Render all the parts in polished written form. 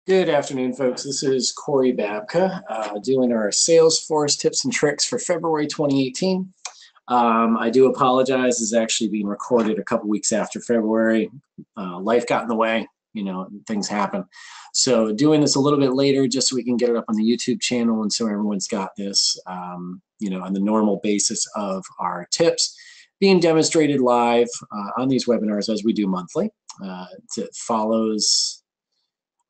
Good afternoon, folks. This is Corey Babka doing our Salesforce tips and tricks for February 2018. I do apologize. This is actually being recorded a couple weeks after February. Life got in the way, things happen. So doing this a little bit later just so we can get it up on the YouTube channel and so everyone's got this, on the normal basis of our tips being demonstrated live on these webinars as we do monthly. It follows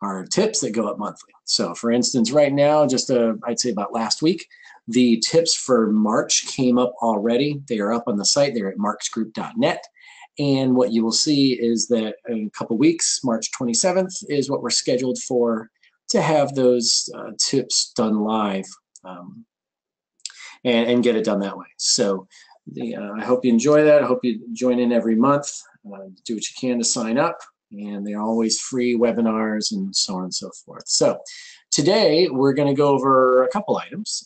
our tips that go up monthly. So for instance, right now, I'd say about last week, the tips for March came up already. They are up on the site. They're at marksgroup.net. And what you will see is that in a couple weeks, March 27th is what we're scheduled for to have those tips done live and get it done that way. So I hope you enjoy that. I hope you join in every month. Do what you can to sign up. And they're always free webinars and so on and so forth. So today we're going to go over a couple items,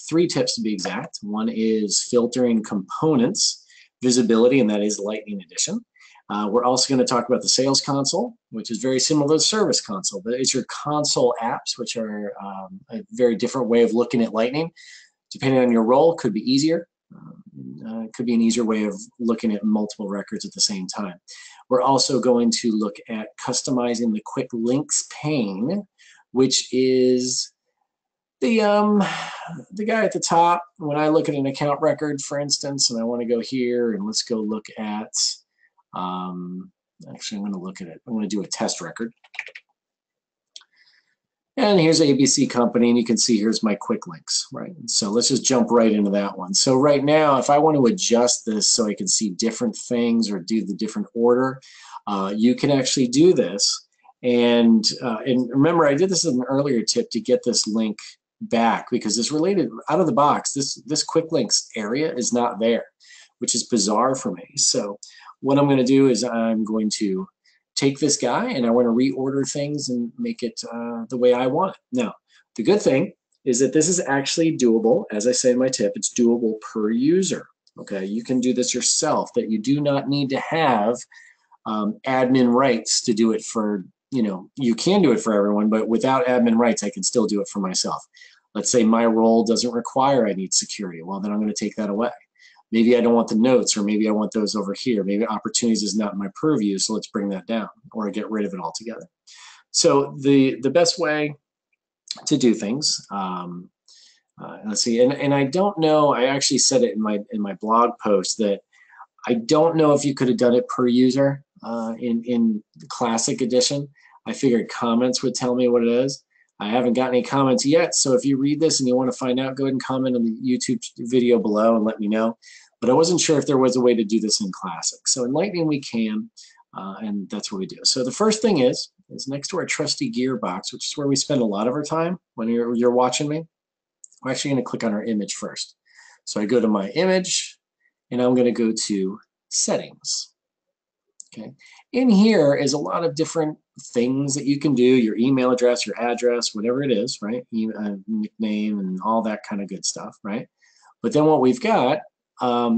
3 tips to be exact. One is filtering components visibility, and that is Lightning Edition. We're also going to talk about the Sales Console, which is very similar to the Service Console, but it's your console apps, which are a very different way of looking at Lightning. Depending on your role, could be easier. It could be an easier way of looking at multiple records at the same time. We're also going to look at customizing the quick links pane, which is the guy at the top. When I look at an account record, for instance, and I want to go here and let's go look at, actually I'm going to look at it. I'm going to do a test record. And here's ABC Company, and you can see here's my quick links, right? So let's just jump right into that one. So right now, if I want to adjust this so I can see different things or do the different order, you can actually do this. And remember, I did this in an earlier tip to get this link back because this related out of the box, this quick links area is not there, which is bizarre for me. So what I'm going to do is I'm going to take this guy and I want to reorder things and make it the way I want it. Now, the good thing is that this is actually doable. As I say in my tip, it's doable per user. Okay, you can do this yourself, that you do not need to have admin rights to do it for, you can do it for everyone, but without admin rights, I can still do it for myself. Let's say my role doesn't require I need security. Well, then I'm going to take that away. Maybe I don't want the notes, or maybe I want those over here. Maybe opportunities is not in my purview, so let's bring that down or get rid of it altogether. So the best way to do things, let's see, and I don't know, I actually said it in my blog post that I don't know if you could have done it per user in the Classic Edition. I figured comments would tell me what it is. I haven't got any comments yet, so if you read this and you want to find out, go ahead and comment on the YouTube video below and let me know. But I wasn't sure if there was a way to do this in Classic. So in Lightning we can, and that's what we do. So the first thing is next to our trusty gear box, which is where we spend a lot of our time when you're watching me. I'm actually going to click on our image first. So I go to my image, and I'm going to go to Settings. Okay. In here is a lot of different things that you can do, your email address, your address, whatever it is, right? Nickname and all that kind of good stuff, right? But then what we've got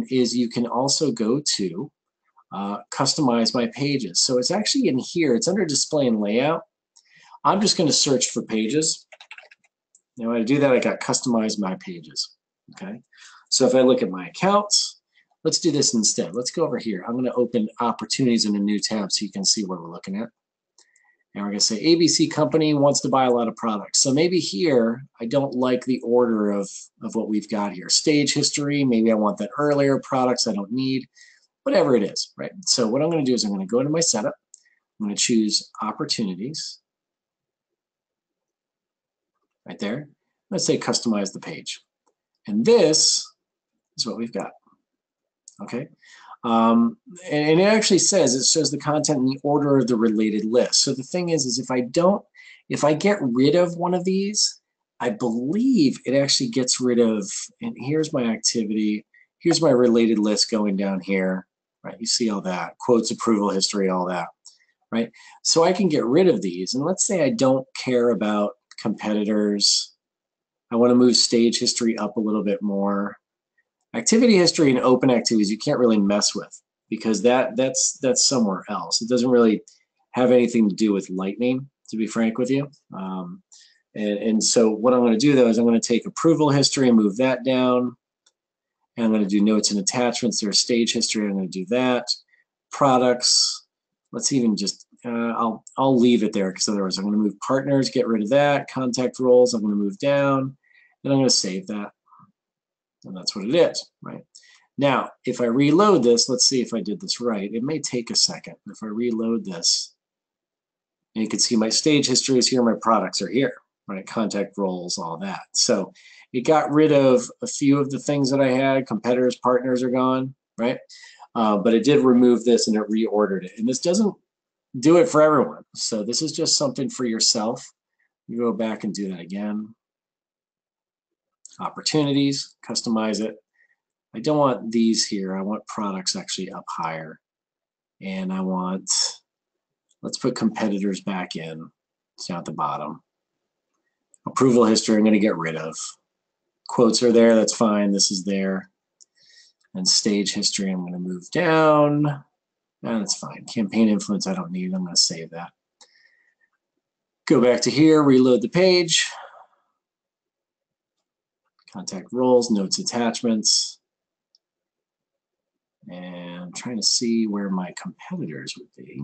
is you can also go to customize my pages. So it's actually in here. It's under display and layout. I'm just going to search for pages. Now when I do that, I got customize my pages. Okay. So if I look at my accounts, let's do this instead. Let's go over here. I'm going to open opportunities in a new tab so you can see what we're looking at. And we're going to say ABC Company wants to buy a lot of products. So maybe here, I don't like the order of what we've got here. Stage history, maybe I want that earlier. Products I don't need, whatever it is, right? So what I'm going to do is I'm going to go into my setup. I'm going to choose opportunities right there. Let's say customize the page. And this is what we've got. Okay, and it actually says, it shows the content in the order of the related list. So the thing is if I get rid of one of these, I believe it actually gets rid of, and here's my activity, here's my related list going down here, right? You see all that, quotes, approval history, all that, right? So I can get rid of these, and let's say I don't care about competitors. I want to move stage history up a little bit more. Activity history and open activities you can't really mess with because that's somewhere else. It doesn't really have anything to do with Lightning. to be frank with you. And so what I'm going to do though is I'm going to take approval history and move that down. And I'm going to do notes and attachments. There's stage history. I'm going to do that. Products. Let's even just, I'll leave it there because otherwise I'm going to move partners, get rid of that. Contact roles, I'm going to move down. And I'm going to save that. And that's what it is, right? Now, if I reload this, let's see if I did this right. It may take a second. If I reload this, and you can see my stage history is here, my products are here, right? Contact roles, all that. So it got rid of a few of the things that I had. Competitors, partners are gone, right? But it did remove this and it reordered it. And this doesn't do it for everyone. So this is just something for yourself. You go back and do that again. Opportunities, customize it. I don't want these here. I want products actually up higher. And I want, let's put competitors back in. It's down at the bottom. Approval history, I'm going to get rid of. Quotes are there, that's fine. This is there. And stage history, I'm going to move down. And that's fine. Campaign influence, I don't need. I'm going to save that. Go back to here, reload the page. Contact roles, notes, attachments. And I'm trying to see where my competitors would be.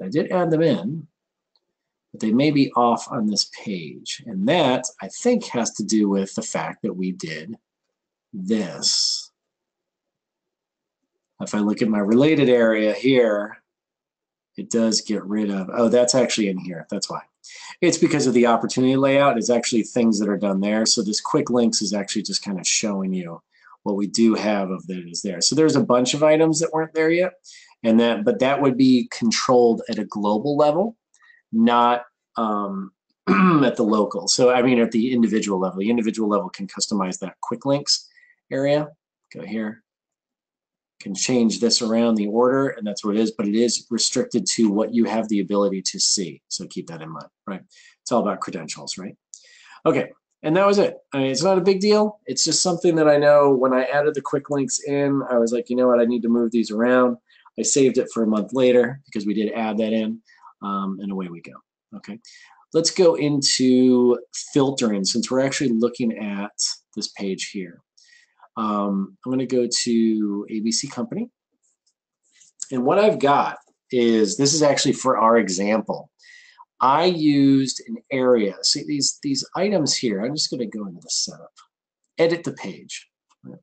I did add them in, but they may be off on this page. And that, I think, has to do with the fact that we did this. If I look at my related area here, it does get rid of, oh, that's actually in here. That's why. It's because of the opportunity layout. It's actually things that are done there. So this quick links is actually just kind of showing you what we do have of that is there. So there's a bunch of items that weren't there yet. And that, but that would be controlled at a global level, not at the local. So I mean at the individual level. The individual level can customize that quick links area. Go here. Can change this around the order, and that's what it is, but it is restricted to what you have the ability to see. So keep that in mind, right? It's all about credentials, right? Okay, and that was it. I mean, it's not a big deal. It's just something that I know when I added the quick links in, I was like, you know what, I need to move these around. I saved it for a month later because we did add that in, and away we go. Okay, let's go into filtering since we're actually looking at this page here. I'm going to go to ABC Company. And what I've got is, this is actually for our example. I used an area. See these items here. I'm just going to go into the setup. Edit the page.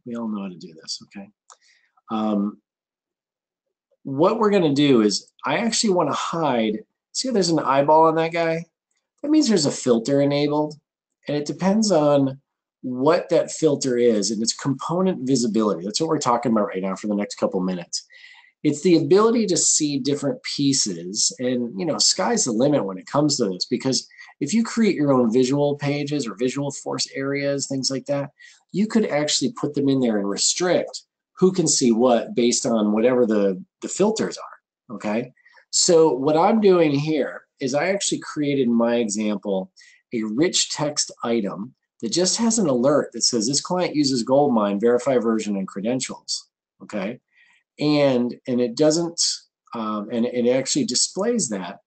We all know how to do this, okay? What we're going to do is, I actually want to hide. See how there's an eyeball on that guy? That means there's a filter enabled. And it depends on what that filter is, and it's component visibility. That's what we're talking about right now for the next couple minutes. It's the ability to see different pieces, and you know, sky's the limit when it comes to this, because if you create your own visual pages or visual force areas, things like that, you could actually put them in there and restrict who can see what based on whatever the filters are, okay? So what I'm doing here is I actually created in my example a rich text item that just has an alert that says this client uses Goldmine, verify version and credentials, okay? And it doesn't, and it actually displays that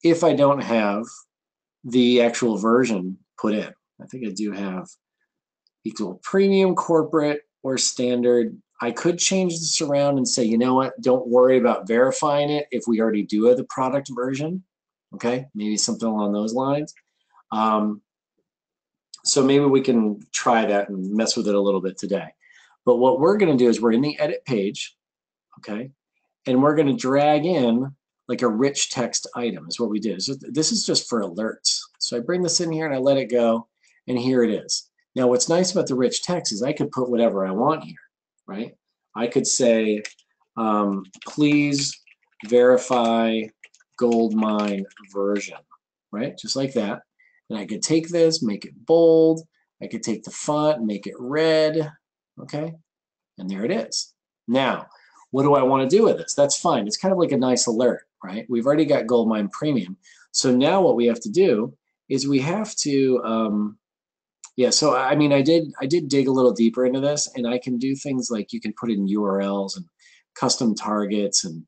if I don't have the actual version put in. I think I do have equal premium, corporate, or standard. I could change this around and say, you know what, don't worry about verifying it if we already do have the product version, okay? Maybe something along those lines. So maybe we can try that and mess with it a little bit today. But what we're going to do is we're in the edit page, okay? And we're going to drag in like a rich text item is what we did. So this is just for alerts. So I bring this in here and I let it go, and here it is. Now what's nice about the rich text is I could put whatever I want here, right? I could say, please verify Goldmine version, right? Just like that. And I could take this, make it bold. I could take the font, make it red, okay? And there it is. Now, what do I want to do with this? That's fine. It's kind of like a nice alert, right? We've already got Goldmine Premium. So now what we have to do is we have to, yeah, so I mean, I did dig a little deeper into this, and I can do things like you can put in URLs and custom targets, and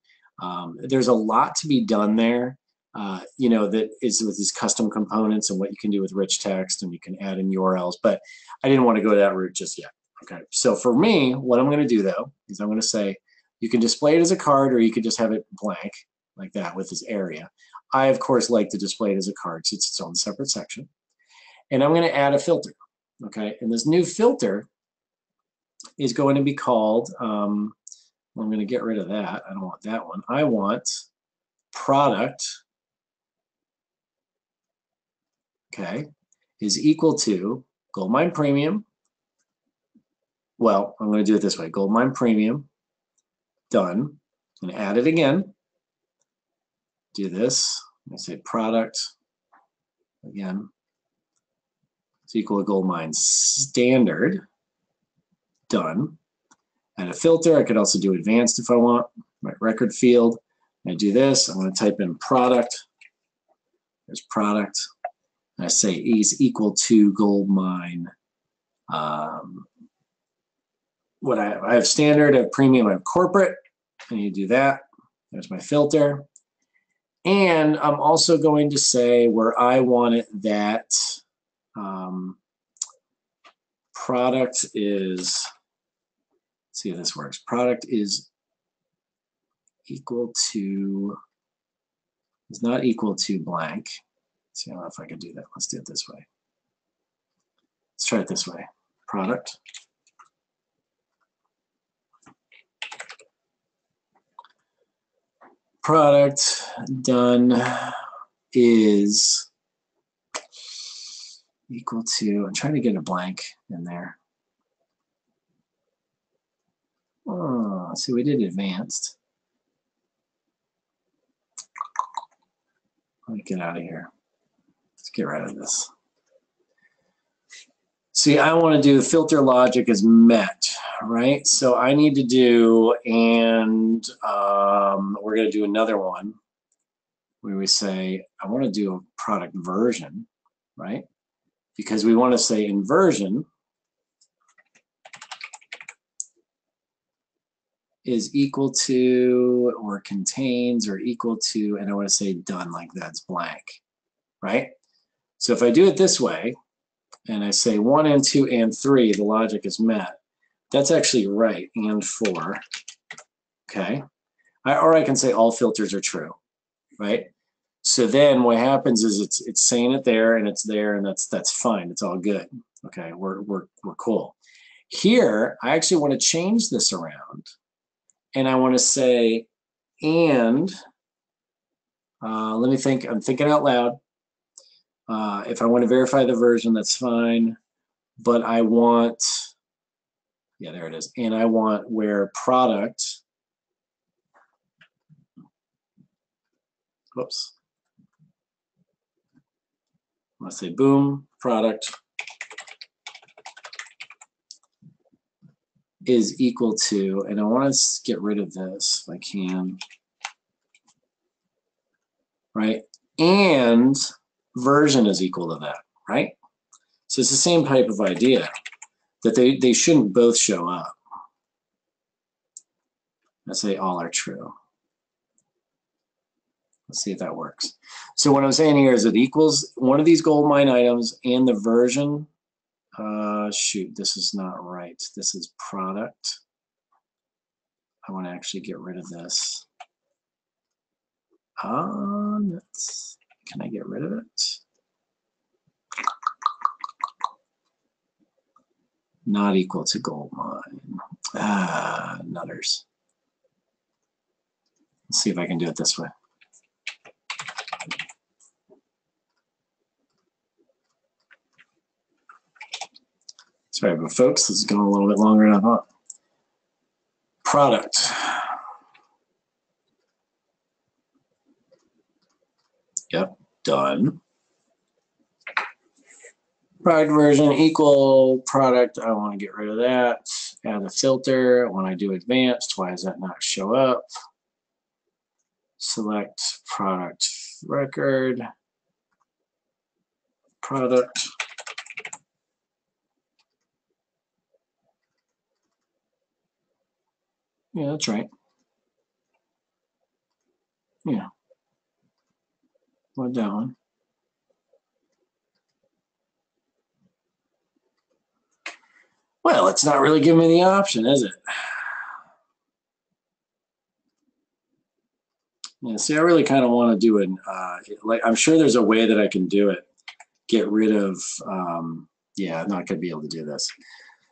there's a lot to be done there. that is with these custom components and what you can do with rich text, and you can add in URLs, but I didn't want to go that route just yet. Okay, so for me, what I'm going to do though, is I'm going to say, you can display it as a card, or you could just have it blank like that with this area. I, of course, like to display it as a card, so it's its own separate section. And I'm going to add a filter, okay? And this new filter is going to be called, I'm going to get rid of that. I don't want that one. I want product, okay, is equal to Goldmine Premium. Well, I'm going to do it this way. Goldmine Premium, done. I'm going to add it again. Do this. I'm going to say product, again. It's equal to Goldmine Standard, done. Add a filter. I could also do advanced if I want. My record field. I do this. I'm going to type in product. There's product. And I say is equal to Goldmine. What I have standard, I have premium, I have corporate. And you do that. There's my filter. And I'm also going to say where I want it that product is, let's see if this works. Product is equal to, is not equal to blank. Let's see if I can do that. Let's do it this way. Let's try it this way. Product. Product done is equal to, I'm trying to get a blank in there. Oh, see, we did advanced. Let me get out of here. Let's get rid of this. See, I want to do filter logic is met, right? So I need to do, and we're going to do another one where we say, I want to do a product version, right? Because we want to say in version is equal to or contains or equal to, and I want to say done like that's blank, right? So if I do it this way, and I say 1 and 2 and 3, the logic is met. That's actually right, and 4, okay? Or I can say all filters are true, right? So then what happens is it's saying it there, and it's there, and that's fine. It's all good. Okay, we're cool. Here, I actually want to change this around, and I want to say, and let me think. I'm thinking out loud. If I want to verify the version, that's fine. But I want, yeah, there it is. And I want where product, whoops. Let's say boom, product is equal to, and I want to get rid of this if I can, right? And version is equal to that, right? So it's the same type of idea that they shouldn't both show up. Let's say all are true. Let's see if that works. So what I'm saying here is it equals one of these Goldmine items and the version. Shoot, this is not right. This is product. I want to actually get rid of this. Can I get rid of it? Not equal to Goldmine. Nutters. Let's see if I can do it this way. Sorry, but folks, this is going a little bit longer than I thought. Product. Yep, done. Product version equal product. I want to get rid of that. Add a filter. When I do advanced, why does that not show up? Select product record. Product. Yeah, that's right. Yeah. want that one. Well, it's not really giving me the option, is it? Yeah, see, I really kind of want to do it. Like, I'm sure there's a way that I can do it. Get rid of, yeah, I'm not going to be able to do this.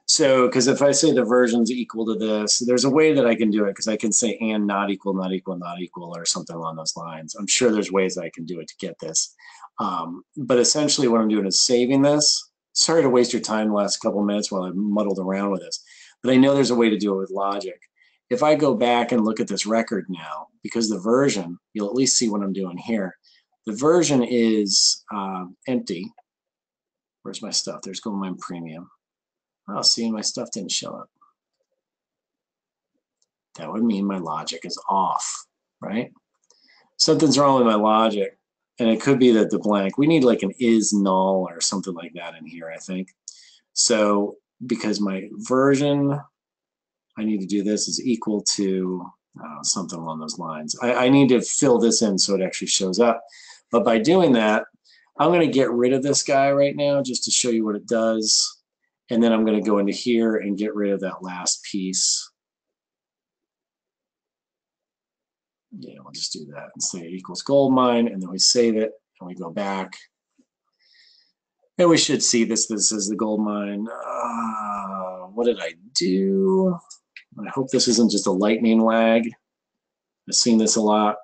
So, because if I say the version's equal to this, there's a way that I can do it because I can say and not equal, not equal, not equal, or something along those lines. I'm sure there's ways I can do it to get this. But essentially what I'm doing is saving this. Sorry to waste your time the last couple minutes while I muddled around with this, but I know there's a way to do it with logic. If I go back and look at this record now, because the version, you'll at least see what I'm doing here. The version is empty. Where's my stuff? There's Goldmine Premium. Oh, see, my stuff didn't show up. That would mean my logic is off, right? Something's wrong with my logic. And it could be that the blank, we need like an is null or something like that in here, I think. So because my version, I need to do this is equal to something along those lines. I need to fill this in so it actually shows up. But by doing that, I'm going to get rid of this guy right now just to show you what it does. And then I'm going to go into here and get rid of that last piece. Yeah, we'll just do that and say equals Goldmine, and then we save it and we go back. And we should see this. This is the Goldmine. What did I do? I hope this isn't just a lightning lag. I've seen this a lot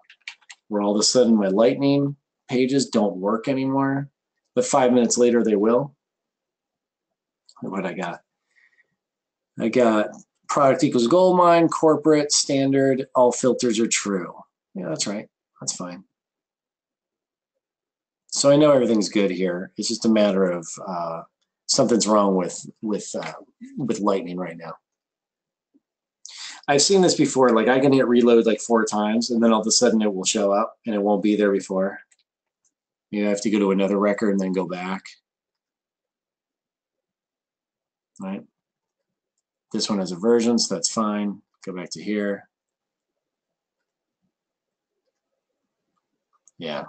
where all of a sudden my lightning pages don't work anymore, but 5 minutes later they will. What I got? I got product equals Goldmine, corporate, standard, all filters are true. Yeah, that's right. That's fine. So I know everything's good here. It's just a matter of something's wrong with Lightning right now. I've seen this before. Like I can hit reload like 4 times, and then all of a sudden it will show up, and it won't be there before. You have to go to another record and then go back. Right. This one has a version, so that's fine. Go back to here. Yeah.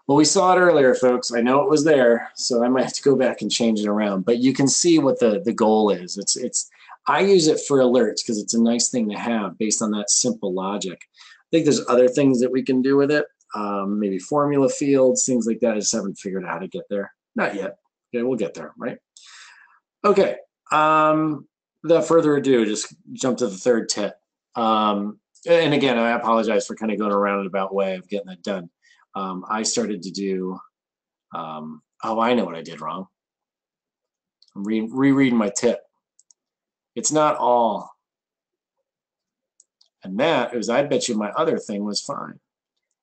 Well, we saw it earlier, folks. I know it was there, so I might have to go back and change it around. But you can see what the goal is. I use it for alerts because it's a nice thing to have based on that simple logic. I think there's other things that we can do with it, maybe formula fields, things like that. I just haven't figured out how to get there. Not yet. Okay, we'll get there, right? Okay. Without further ado, just jump to the third tip. And again, I apologize for kind of going around and about way of getting that done. I started to do, oh, I know what I did wrong. I'm rereading my tip. It's not all. And that is, I bet you my other thing was fine.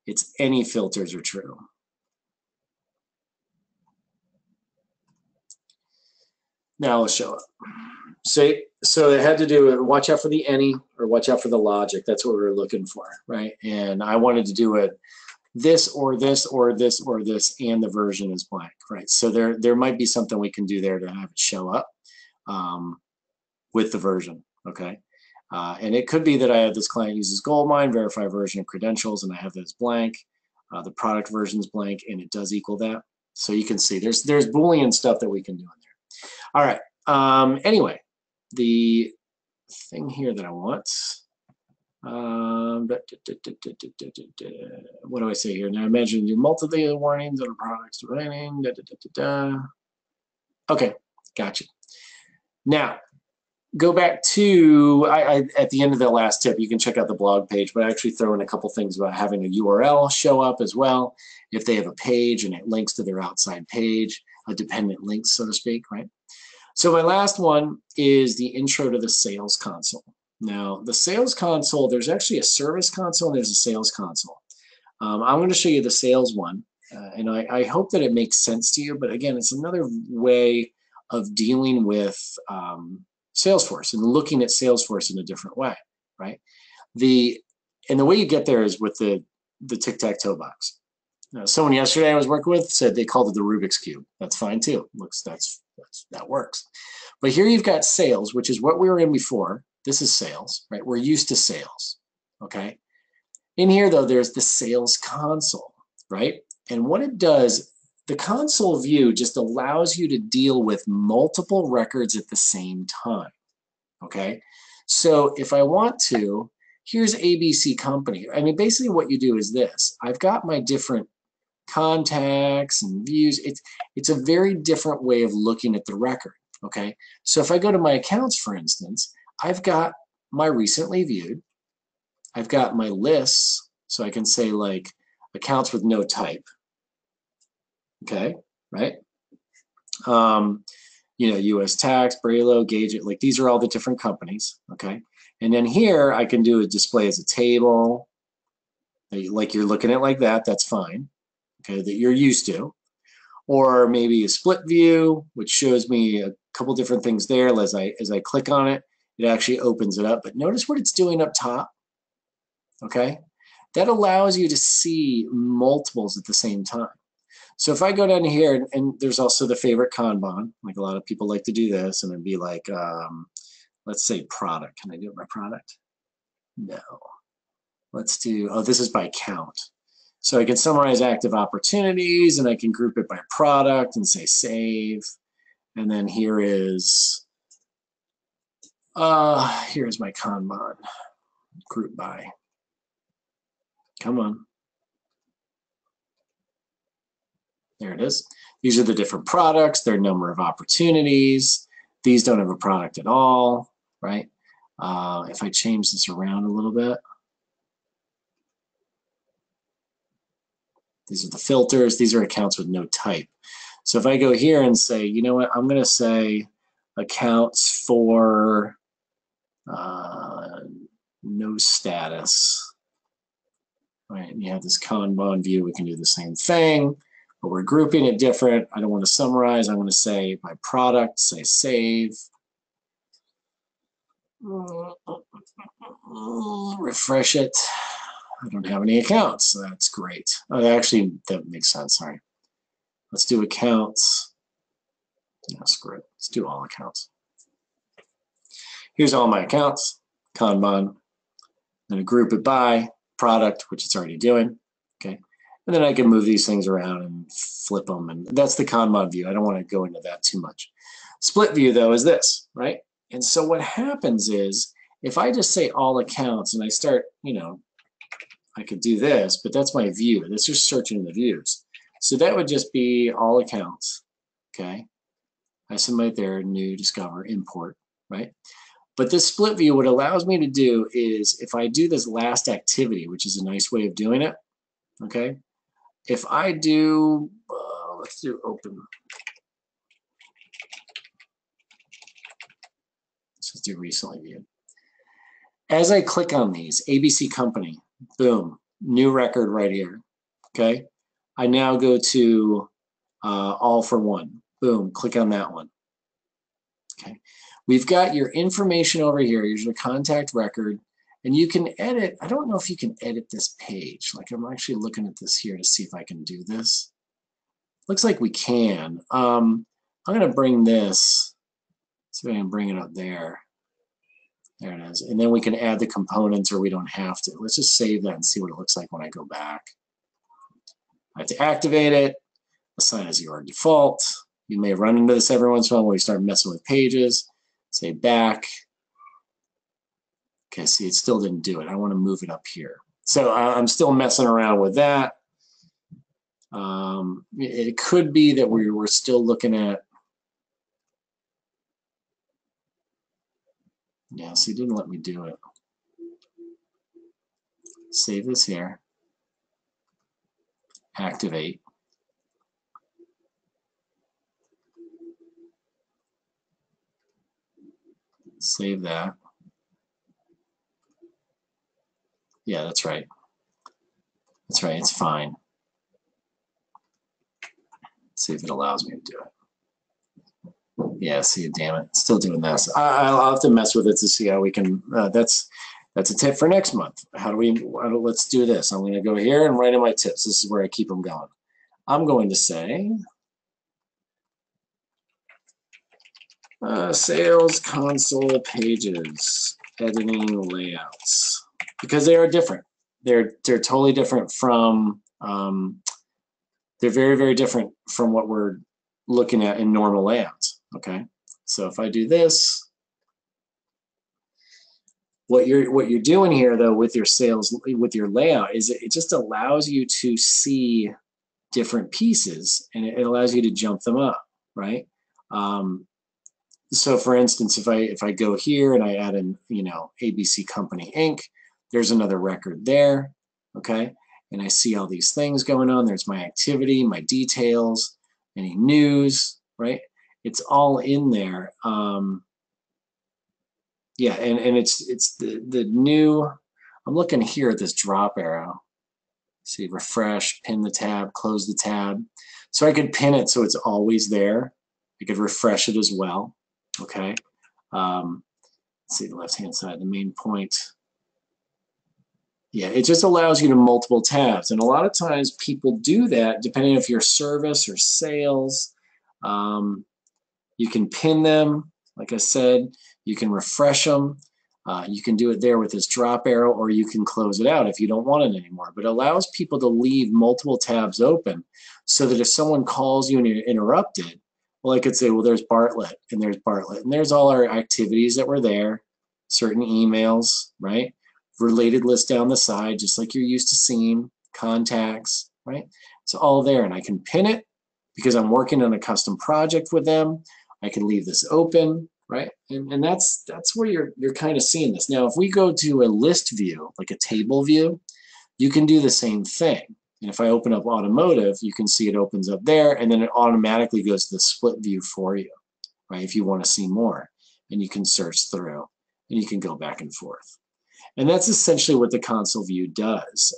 It's any filters are true. Now let's show it. So it had to do with watch out for the any or watch out for the logic. That's what we were looking for, right? And I wanted to do it this or this or this or this, and the version is blank, right? So there might be something we can do there to have it show up with the version, okay? And it could be that I have this client uses Goldmine, verify version of credentials, and I have this blank. The product version is blank, and it does equal that. So you can see there's Boolean stuff that we can do in there. All right. Anyway, the thing here that I want. What do I say here? Now imagine you multiple warnings on products running. Okay, gotcha. Now go back to at the end of the last tip. You can check out the blog page, but I actually throw in a couple things about having a URL show up as well if they have a page and it links to their outside page, a dependent link, so to speak, right? So my last one is the intro to the sales console. Now, the sales console, there's actually a service console and there's a sales console. I'm going to show you the sales one, and I hope that it makes sense to you. But again, it's another way of dealing with Salesforce and looking at Salesforce in a different way, right? And the way you get there is with the tic-tac-toe box. Now, someone yesterday I was working with said they called it the Rubik's Cube. That's fine too. Looks that works. But here you've got sales, which is what we were in before. This is sales, right? We're used to sales, okay? In here, though, there's the sales console, right? And what it does, the console view just allows you to deal with multiple records at the same time, okay? So if I want to, here's ABC Company. I mean, basically what you do is this. I've got my different contacts and views. It's a very different way of looking at the record, okay? So if I go to my accounts, for instance, I've got my recently viewed, I've got my lists, so I can say like accounts with no type, okay, right? You know, U.S. Tax, Brelo, Gauge, like these are all the different companies, okay? And then here I can do a display as a table, like you're looking at like that, that's fine, okay, that you're used to. Or maybe a split view, which shows me a couple different things there. As I click on it, it actually opens it up. But notice what it's doing up top, okay? That allows you to see multiples at the same time. So if I go down here, and there's also the favorite Kanban, like a lot of people like to do this, and it'd be like, let's say product. Can I do it by product? No. Let's do, oh, this is by count. So I can summarize active opportunities, and I can group it by product and say save. And then here is, here's my Kanban, group by. Come on. There it is. These are the different products, their number of opportunities. These don't have a product at all, right? If I change this around a little bit, these are the filters. These are accounts with no type. So if I go here and say, you know what, I'm going to say accounts for no status, right? And you have this Kanban view. We can do the same thing, but we're grouping it different. I don't want to summarize. I want to say by product, say save. Refresh it. I don't have any accounts, so that's great. Oh, actually, that makes sense. Sorry. Let's do accounts. No, screw it. Let's do all accounts. Here's all my accounts, Kanban. I'm going to group it by product, which it's already doing. Okay. And then I can move these things around and flip them. And that's the Kanban view. I don't want to go into that too much. Split view, though, is this, right? And so what happens is if I just say all accounts and I start, you know, I could do this, but that's my view. That's just searching the views. So that would just be all accounts, okay? I submit there, new, discover, import, right? But this split view, what it allows me to do is if I do this last activity, which is a nice way of doing it, okay? If I do, let's do open. Let's just do recently viewed. As I click on these, ABC Company, boom, new record right here, okay? I now go to all for one, boom, click on that one, okay? We've got your information over here, here's your contact record, and you can edit. I don't know if you can edit this page. Like I'm actually looking at this here to see if I can do this. Looks like we can. I'm gonna bring this, see if I can bring it up there. There it is. And then we can add the components or we don't have to. Let's just save that and see what it looks like when I go back. I have to activate it, assign as your default. You may run into this every once in a while when we start messing with pages. Say back. Okay, see, it still didn't do it. I want to move it up here. So I'm still messing around with that. It could be that we're still looking at, yeah, see, it didn't let me do it. Save this here. Activate. Save that. Yeah, that's right. That's right, it's fine. Let's see if it allows me to do it. Yeah, see, damn it, it's still doing this. I'll have to mess with it to see how we can, that's a tip for next month. Let's do this. I'm gonna go here and write in my tips. This is where I keep them going. I'm going to say, sales console pages, editing layouts, because they are different. They're totally different from They're very, very different from what we're looking at in normal layouts, okay? So if I do this, what you're doing here though with your sales, with your layout, is it just allows you to see different pieces, and it allows you to jump them up, right? So for instance, if I go here and I add in, ABC Company Inc., there's another record there, okay? And I see all these things going on. There's my activity, my details, any news, right? It's all in there. Yeah, and it's the new, I'm looking here at this drop arrow. See, refresh, pin the tab, close the tab. So I could pin it so it's always there. I could refresh it as well, okay? Let's see the left-hand side, the main point. Yeah, it just allows you to multiple tabs. And a lot of times people do that depending if you're service or sales. You can pin them, like I said, you can refresh them. You can do it there with this drop arrow, or you can close it out if you don't want it anymore. But it allows people to leave multiple tabs open so that if someone calls you and you're interrupted, well, I could say, well, there's Bartlett, and there's all our activities that were there, certain emails, right? Related list down the side, just like you're used to seeing, contacts, right? It's all there, and I can pin it because I'm working on a custom project with them. I can leave this open, right? And that's where you're kind of seeing this. Now, if we go to a list view, like a table view, you can do the same thing. And if I open up automotive, you can see it opens up there, and then it automatically goes to the split view for you, right? If you want to see more, and you can search through, and you can go back and forth. And that's essentially what the console view does.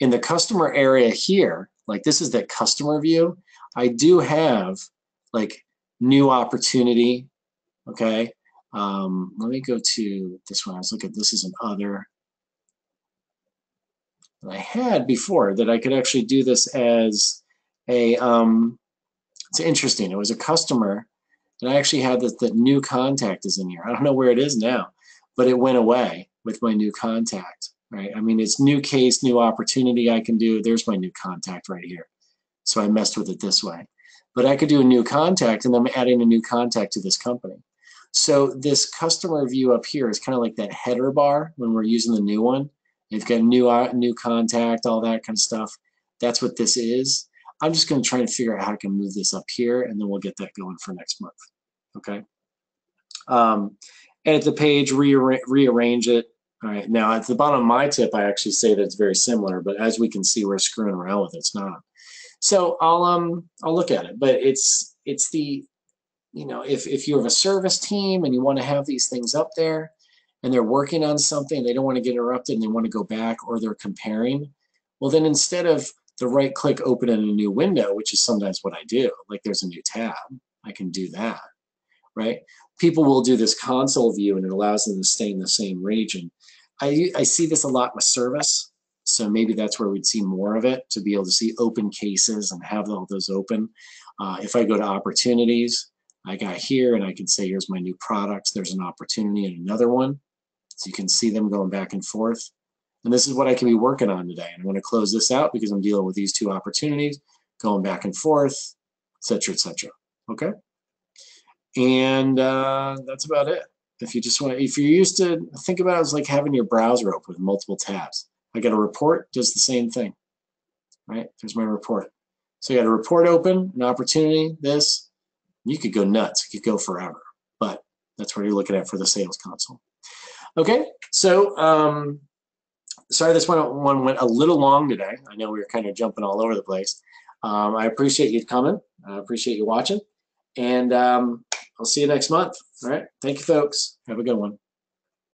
In the customer area here, like this is the customer view, I do have like new opportunity, okay? Let me go to this one. I was looking at this as an other that I had before that I could actually do this as a, it's interesting. It was a customer, and I actually had that new contact is in here. I don't know where it is now, but it went away with my new contact, right? I mean, it's new case, new opportunity I can do. There's my new contact right here. So I messed with it this way. But I could do a new contact, and I'm adding a new contact to this company. So this customer view up here is kind of like that header bar when we're using the new one. You've got new contact, all that kind of stuff. That's what this is. I'm just going to try and figure out how I can move this up here, and then we'll get that going for next month. Okay. Edit the page, rearrange it. All right. Now at the bottom of my tip, I actually say that it's very similar, but as we can see, we're screwing around with it. It's not. So I'll look at it, but it's the, if you have a service team and you want to have these things up there and they're working on something, they don't want to get interrupted and they want to go back, or they're comparing, well, then instead of the right click open in a new window, which is sometimes what I do, like there's a new tab, I can do that, right? People will do this console view and it allows them to stay in the same region. I see this a lot with service. So maybe that's where we'd see more of it, to be able to see open cases and have all those open. If I go to opportunities, I got here and I can say, here's my new products. There's an opportunity and another one. So you can see them going back and forth. And this is what I can be working on today. And I'm going to close this out because I'm dealing with these two opportunities, going back and forth, et cetera, et cetera. Okay? And that's about it. If you just want to, if you're used to, think about it as like having your browser open with multiple tabs. I got a report, does the same thing, right? There's my report. So you got a report open, an opportunity, this. You could go nuts. You could go forever. But that's what you're looking at for the sales console. Okay, so sorry this one went a little long today. I know we were kind of jumping all over the place. I appreciate you coming. I appreciate you watching. And I'll see you next month. All right, thank you, folks. Have a good one.